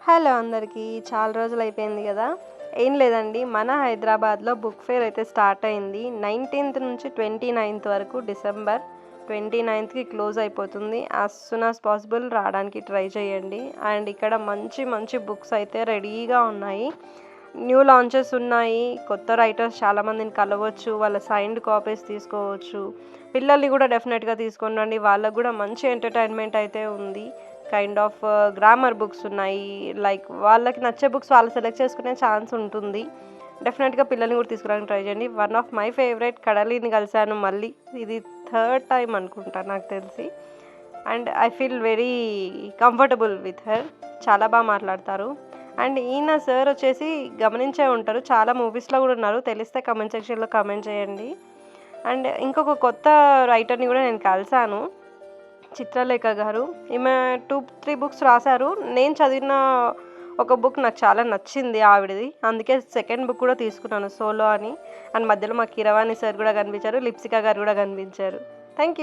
Hello అందరికీ. చాలా రోజులైపోయింది గదా! ఏం లేదండి. మన హైదరాబాద్‌లో బుక్ ఫేర్ అయితే స్టార్ట్ అయింది. 19థ్ నుంచి 29థ్ వరకు డిసెంబర్. 29థ్‌కి క్లోజ్ అయిపోతుంది. యాస్ సూన్ యాస్ పాసిబుల్ రావడానికి ట్రై చేయండి. అండ్ ఇక్కడ మంచి మంచి బుక్స్ అయితే రెడీగా ఉన్నాయి. న్యూ లాంచెస్ ఉన్నాయి. కొత్త రైటర్స్ చాలామందిని కలవచ్చు. వాళ్ళ సైన్డ్ కాపీస్ తీసుకోవచ్చు. పిల్లల్ని కూడా డెఫినెట్‌గా తీసుకొని రండి. వాళ్ళకి కూడా మంచి ఎంటర్‌టైన్‌మెంట్ అయితే ఉంది. కైండ్ ఆఫ్ గ్రామర్ బుక్స్ ఉన్నాయి. లైక్ వాళ్ళకి నచ్చే బుక్స్ వాళ్ళు సెలెక్ట్ చేసుకునే ఛాన్స్ ఉంటుంది. డెఫినెట్‌గా పిల్లల్ని కూడా తీసుకురావడానికి ట్రై చేయండి. వన్ ఆఫ్ మై ఫేవరెట్ కడలిని కలిసాను మళ్ళీ. ఇది థర్డ్ టైమ్ అనుకుంటా నాకు తెలిసి. And I feel very comfortable with her. చాలా బాగా మాట్లాడతారు. అండ్ ఈయన సార్ వచ్చేసి గమనించే ఉంటారు. చాలా మూవీస్‌లో కూడా ఉన్నారు. తెలిస్తే కామెంట్ సెక్షన్‌లో కామెంట్ చేయండి. అండ్ ఇంకొక కొత్త రైటర్‌ని కూడా నేను కలిసాను. చిత్రలేఖ గారు. ఈమె 2, 3 బుక్స్ రాశారు. నేను చదివిన ఒక బుక్ నాకు చాలా నచ్చింది ఆవిడది. అందుకే సెకండ్ బుక్ కూడా తీసుకున్నాను 'సోలో' అని. అండ్ మధ్యలో మా కీరవాణి సార్ కూడా కనిపించారు. లిప్సిక గారు కూడా కనిపించారు. Thank you.